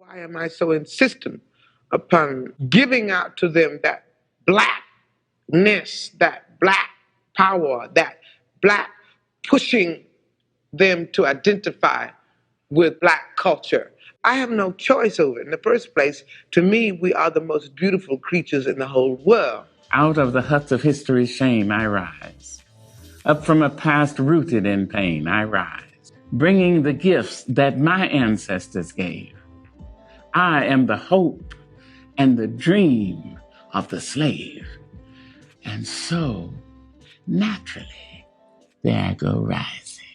Why am I so insistent upon giving out to them that blackness, that black power, that black pushing them to identify with black culture? I have no choice over it. In the first place, to me, we are the most beautiful creatures in the whole world. Out of the huts of history's shame I rise. Up from a past rooted in pain I rise, bringing the gifts that my ancestors gave. I am the hope and the dream of the slave. And so, naturally, there I go rising.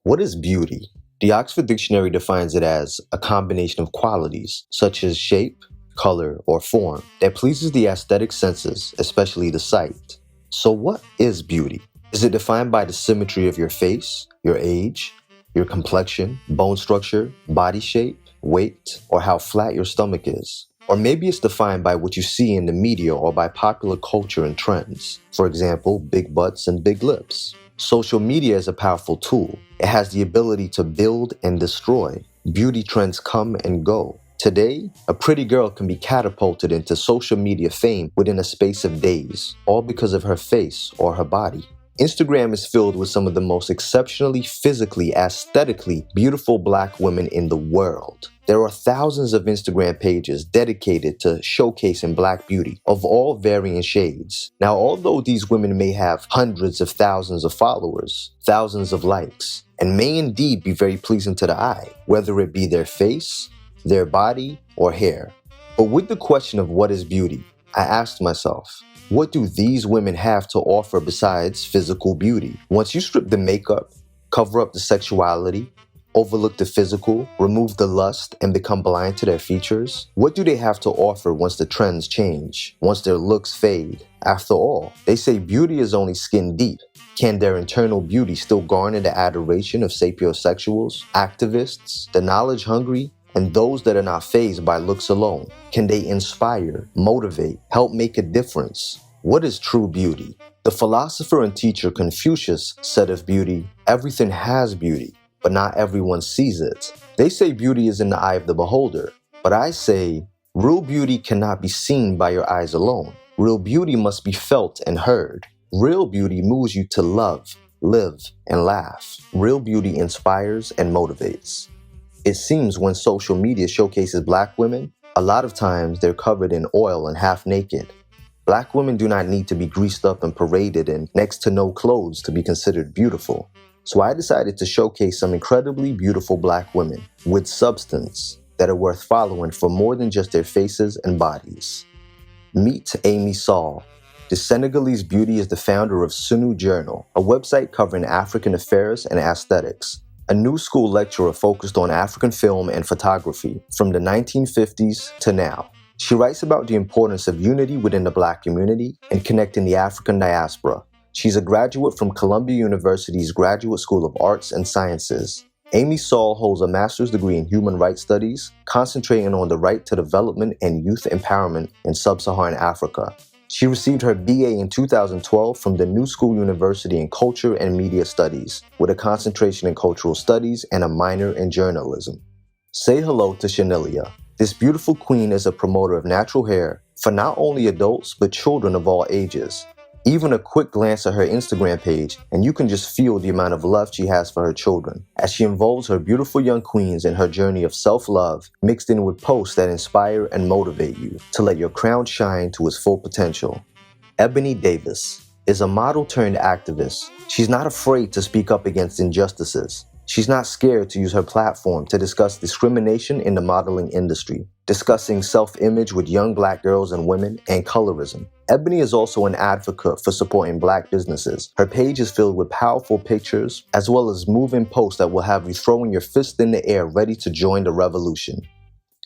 What is beauty? The Oxford Dictionary defines it as a combination of qualities, such as shape, color, or form, that pleases the aesthetic senses, especially the sight. So what is beauty? Is it defined by the symmetry of your face, your age, your complexion, bone structure, body shape, weight, or how flat your stomach is? Or maybe it's defined by what you see in the media or by popular culture and trends. For example, big butts and big lips. Social media is a powerful tool. It has the ability to build and destroy. Beauty trends come and go. Today, a pretty girl can be catapulted into social media fame within a space of days, all because of her face or her body. Instagram is filled with some of the most exceptionally physically, aesthetically beautiful black women in the world. There are thousands of Instagram pages dedicated to showcasing black beauty of all varying shades. Now, although these women may have hundreds of thousands of followers, thousands of likes, and may indeed be very pleasing to the eye, whether it be their face, their body, or hair. But with the question of what is beauty, I asked myself, what do these women have to offer besides physical beauty? Once you strip the makeup, cover up the sexuality, overlook the physical, remove the lust, and become blind to their features, what do they have to offer once the trends change, once their looks fade? After all, they say beauty is only skin deep. Can their internal beauty still garner the adoration of sapiosexuals, activists, the knowledge-hungry, and those that are not fazed by looks alone? Can they inspire, motivate, help make a difference? What is true beauty? The philosopher and teacher Confucius said of beauty, everything has beauty, but not everyone sees it. They say beauty is in the eye of the beholder, but I say real beauty cannot be seen by your eyes alone. Real beauty must be felt and heard. Real beauty moves you to love, live, and laugh. Real beauty inspires and motivates. It seems when social media showcases black women, a lot of times they're covered in oil and half naked. Black women do not need to be greased up and paraded in next to no clothes to be considered beautiful. So I decided to showcase some incredibly beautiful black women with substance that are worth following for more than just their faces and bodies. Meet Amy Saul. The Senegalese beauty is the founder of Sunu Journal, a website covering African affairs and aesthetics. A new school lecturer focused on African film and photography from the 1950s to now. She writes about the importance of unity within the black community and connecting the African diaspora. She's a graduate from Columbia University's Graduate School of Arts and Sciences. Amy Saul holds a master's degree in human rights studies, concentrating on the right to development and youth empowerment in sub-Saharan Africa. She received her BA in 2012 from the New School University in Culture and Media Studies, with a concentration in cultural studies and a minor in journalism. Say hello to Chanelia. This beautiful queen is a promoter of natural hair for not only adults, but children of all ages. Even a quick glance at her Instagram page, and you can just feel the amount of love she has for her children, as she involves her beautiful young queens in her journey of self-love, mixed in with posts that inspire and motivate you to let your crown shine to its full potential. Ebony Davis is a model turned activist. She's not afraid to speak up against injustices. She's not scared to use her platform to discuss discrimination in the modeling industry, discussing self-image with young black girls and women, and colorism. Ebony is also an advocate for supporting black businesses. Her page is filled with powerful pictures, as well as moving posts that will have you throwing your fist in the air ready to join the revolution.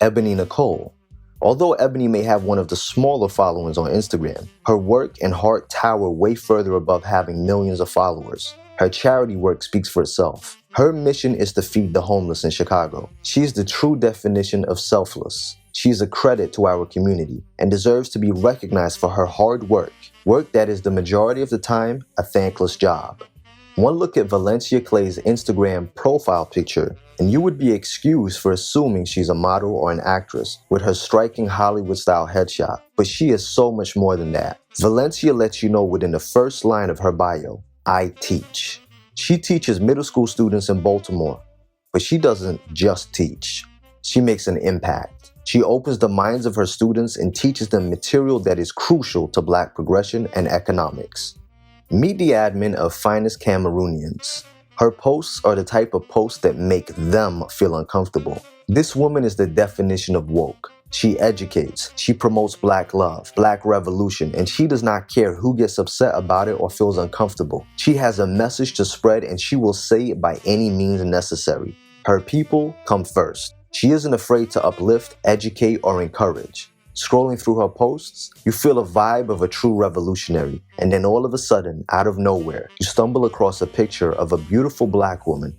Ebony Nicole. Although Ebony may have one of the smaller followings on Instagram, her work and heart tower way further above having millions of followers. Her charity work speaks for itself. Her mission is to feed the homeless in Chicago. She is the true definition of selfless. She is a credit to our community and deserves to be recognized for her hard work that is the majority of the time a thankless job. One look at Valencia Clay's Instagram profile picture, and you would be excused for assuming she's a model or an actress with her striking Hollywood-style headshot. But she is so much more than that. Valencia lets you know within the first line of her bio, I teach. She teaches middle school students in Baltimore, but she doesn't just teach. She makes an impact. She opens the minds of her students and teaches them material that is crucial to Black progression and economics. Meet the admin of Finest Cameroonians. Her posts are the type of posts that make them feel uncomfortable. This woman is the definition of woke. She educates, she promotes Black love, Black revolution, and she does not care who gets upset about it or feels uncomfortable. She has a message to spread and she will say it by any means necessary. Her people come first. She isn't afraid to uplift, educate, or encourage. Scrolling through her posts, you feel a vibe of a true revolutionary, and then all of a sudden, out of nowhere, you stumble across a picture of a beautiful Black woman.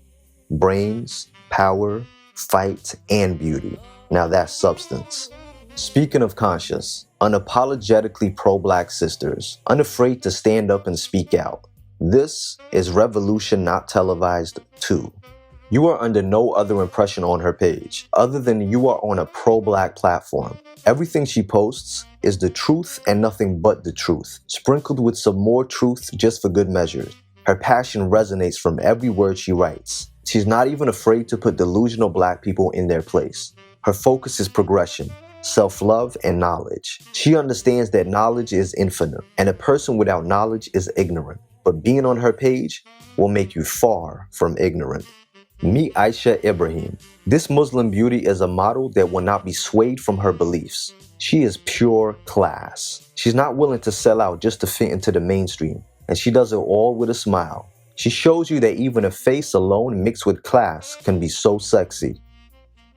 Brains, power, fight, and beauty. Now that's substance. Speaking of conscious, unapologetically pro-Black sisters, unafraid to stand up and speak out. This is Revolution Not Televised 2. You are under no other impression on her page, other than you are on a pro-Black platform. Everything she posts is the truth and nothing but the truth, sprinkled with some more truth just for good measure. Her passion resonates from every word she writes. She's not even afraid to put delusional Black people in their place. Her focus is progression, self-love, and knowledge. She understands that knowledge is infinite, and a person without knowledge is ignorant. But being on her page will make you far from ignorant. Meet Aisha Ibrahim. This Muslim beauty is a model that will not be swayed from her beliefs. She is pure class. She's not willing to sell out just to fit into the mainstream, and she does it all with a smile. She shows you that even a face alone mixed with class can be so sexy.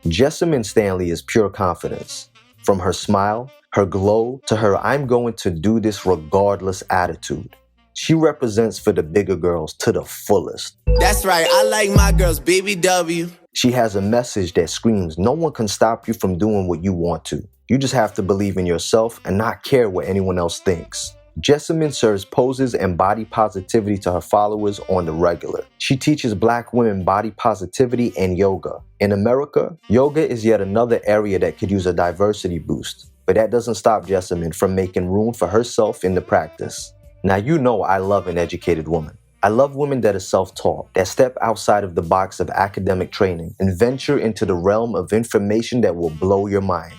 Jessamine Stanley is pure confidence. From her smile, her glow, to her I'm going to do this regardless attitude. She represents for the bigger girls to the fullest. That's right, I like my girls BBW. She has a message that screams, no one can stop you from doing what you want to. You just have to believe in yourself and not care what anyone else thinks. Jessamine serves poses and body positivity to her followers on the regular. She teaches Black women body positivity and yoga. In America, yoga is yet another area that could use a diversity boost. But that doesn't stop Jessamine from making room for herself in the practice. Now you know I love an educated woman. I love women that are self-taught, that step outside of the box of academic training and venture into the realm of information that will blow your mind.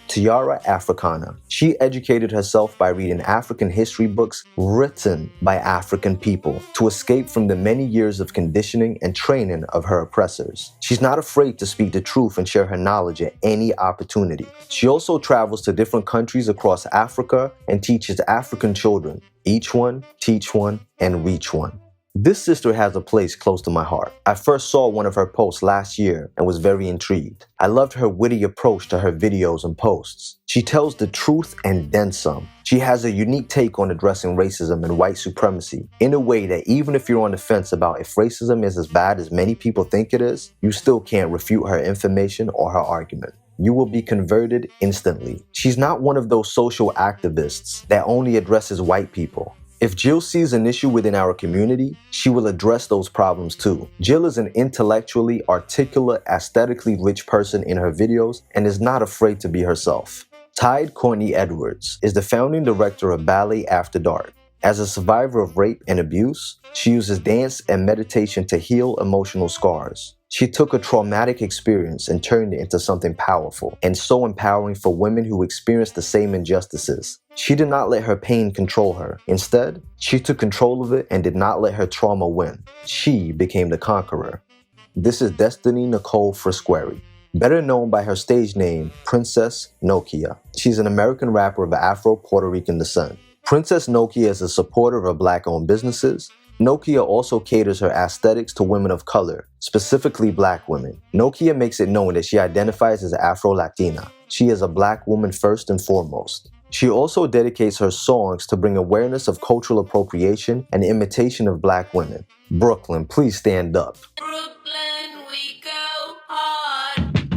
Tiara Africana. She educated herself by reading African history books written by African people to escape from the many years of conditioning and training of her oppressors. She's not afraid to speak the truth and share her knowledge at any opportunity. She also travels to different countries across Africa and teaches African children. Each one, teach one, and reach one. This sister has a place close to my heart. I first saw one of her posts last year and was very intrigued. I loved her witty approach to her videos and posts. She tells the truth and then some. She has a unique take on addressing racism and white supremacy in a way that even if you're on the fence about if racism is as bad as many people think it is, you still can't refute her information or her argument. You will be converted instantly. She's not one of those social activists that only addresses white people. If Jill sees an issue within our community, she will address those problems too. Jill is an intellectually articulate, aesthetically rich person in her videos and is not afraid to be herself. Tide Courtney Edwards is the founding director of Ballet After Dark. As a survivor of rape and abuse, she uses dance and meditation to heal emotional scars. She took a traumatic experience and turned it into something powerful and so empowering for women who experience the same injustices. She did not let her pain control her. Instead, she took control of it and did not let her trauma win. She became the conqueror. This is Destiny Nicole Frisqueri, better known by her stage name, Princess Nokia. She's an American rapper of Afro-Puerto Rican descent. Princess Nokia is a supporter of Black-owned businesses. Nokia also caters her aesthetics to women of color, specifically Black women. Nokia makes it known that she identifies as Afro-Latina. She is a Black woman first and foremost. She also dedicates her songs to bring awareness of cultural appropriation and imitation of Black women. Brooklyn, please stand up. Brooklyn, we go hard.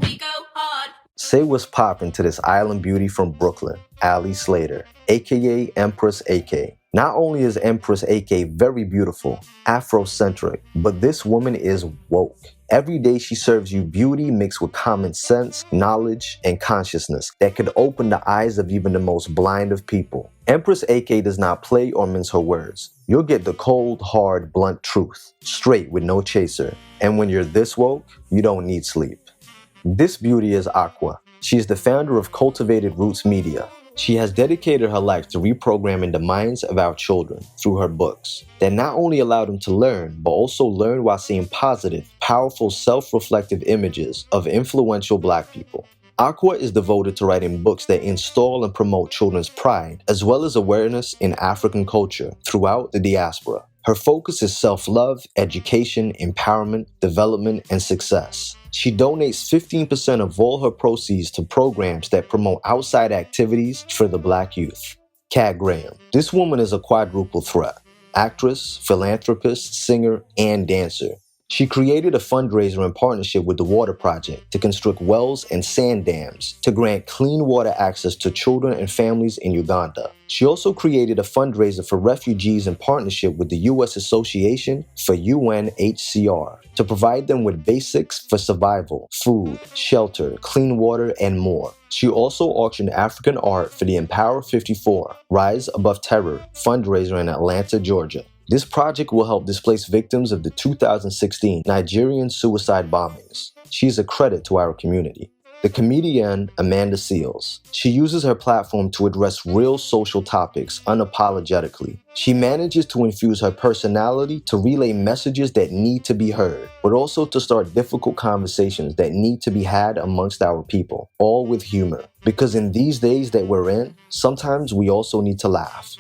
We go hard. Say what's poppin' to this island beauty from Brooklyn, Ali Slater, aka Empress AK. Not only is Empress AK very beautiful, Afrocentric, but this woman is woke. Every day she serves you beauty mixed with common sense, knowledge, and consciousness that could open the eyes of even the most blind of people. Empress AK does not play or mince her words. You'll get the cold, hard, blunt truth, straight with no chaser. And when you're this woke, you don't need sleep. This beauty is Aqua. She is the founder of Cultivated Roots Media. She has dedicated her life to reprogramming the minds of our children through her books that not only allow them to learn, but also learn while seeing positive, powerful, self-reflective images of influential Black people. Aqua is devoted to writing books that install and promote children's pride, as well as awareness in African culture throughout the diaspora. Her focus is self-love, education, empowerment, development, and success. She donates 15% of all her proceeds to programs that promote outside activities for the Black youth. Kat Graham. This woman is a quadruple threat: actress, philanthropist, singer, and dancer. She created a fundraiser in partnership with the Water Project to construct wells and sand dams to grant clean water access to children and families in Uganda. She also created a fundraiser for refugees in partnership with the U.S. Association for UNHCR to provide them with basics for survival, food, shelter, clean water, and more. She also auctioned African art for the Empower 54 Rise Above Terror fundraiser in Atlanta, Georgia. This project will help displaced victims of the 2016 Nigerian suicide bombings. She is a credit to our community. The comedian Amanda Seales. She uses her platform to address real social topics unapologetically. She manages to infuse her personality to relay messages that need to be heard, but also to start difficult conversations that need to be had amongst our people, all with humor. Because in these days that we're in, sometimes we also need to laugh.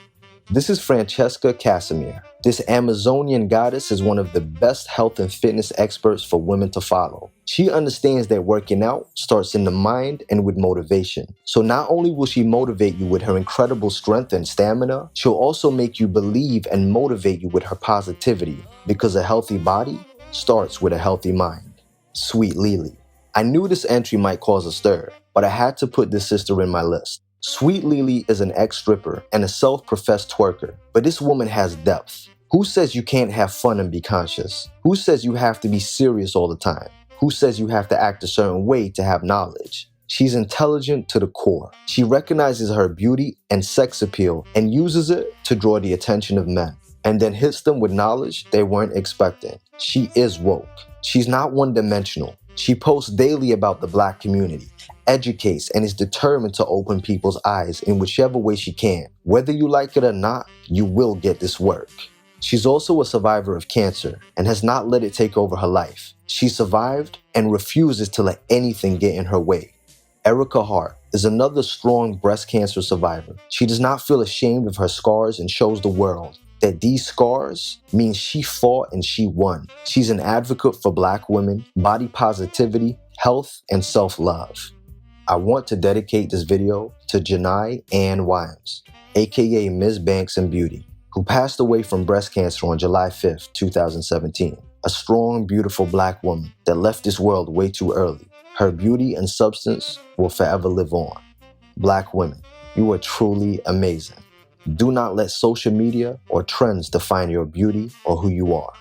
This is Francesca Casimir. This Amazonian goddess is one of the best health and fitness experts for women to follow. She understands that working out starts in the mind and with motivation. So not only will she motivate you with her incredible strength and stamina, she'll also make you believe and motivate you with her positivity, because a healthy body starts with a healthy mind. Sweet Lily. I knew this entry might cause a stir, but I had to put this sister in my list. Sweet Lily is an ex-stripper and a self-professed twerker, but this woman has depth. Who says you can't have fun and be conscious? Who says you have to be serious all the time? Who says you have to act a certain way to have knowledge? She's intelligent to the core. She recognizes her beauty and sex appeal and uses it to draw the attention of men, and then hits them with knowledge they weren't expecting. She is woke. She's not one-dimensional. She posts daily about the Black community, educates, and is determined to open people's eyes in whichever way she can. Whether you like it or not, you will get this work. She's also a survivor of cancer and has not let it take over her life. She survived and refuses to let anything get in her way. Erica Hart is another strong breast cancer survivor. She does not feel ashamed of her scars and shows the world that these scars mean she fought and she won. She's an advocate for Black women, body positivity, health, and self-love. I want to dedicate this video to Janai Ann Wimes, aka Ms. Banks and Beauty, who passed away from breast cancer on July 5th, 2017. A strong, beautiful Black woman that left this world way too early. Her beauty and substance will forever live on. Black women, you are truly amazing. Do not let social media or trends define your beauty or who you are.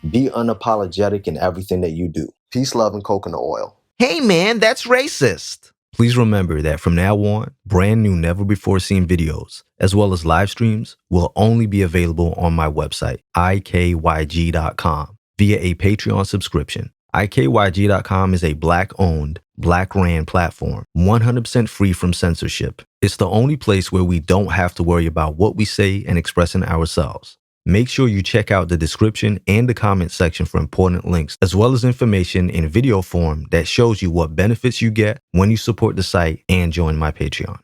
Be unapologetic in everything that you do. Peace, love, and coconut oil. Hey man, that's racist. Please remember that from now on, brand new never before seen videos, as well as live streams, will only be available on my website, ikyg.com, via a Patreon subscription. ikyg.com is a Black-owned, Black-ran platform, 100% free from censorship. It's the only place where we don't have to worry about what we say and expressing ourselves. Make sure you check out the description and the comment section for important links, as well as information in video form that shows you what benefits you get when you support the site and join my Patreon.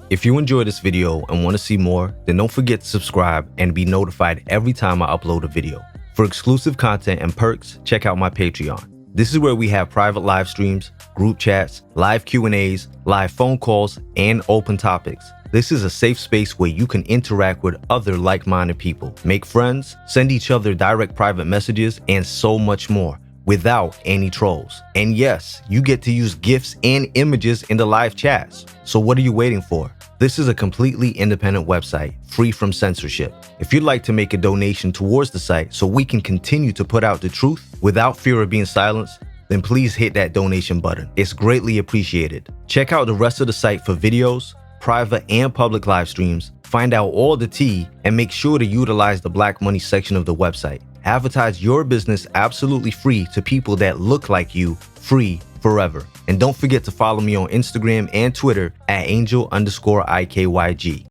If you enjoyed this video and want to see more, then don't forget to subscribe and be notified every time I upload a video. For exclusive content and perks, check out my Patreon. This is where we have private live streams, group chats, live Q&As, live phone calls, and open topics. This is a safe space where you can interact with other like-minded people, make friends, send each other direct private messages, and so much more without any trolls. And yes, you get to use GIFs and images in the live chats. So what are you waiting for? This is a completely independent website, free from censorship. If you'd like to make a donation towards the site so we can continue to put out the truth without fear of being silenced, then please hit that donation button. It's greatly appreciated. Check out the rest of the site for videos, private and public live streams, find out all the tea, and make sure to utilize the Black Money section of the website. Advertise your business absolutely free to people that look like you, free forever. And don't forget to follow me on Instagram and Twitter at angel_IKYG.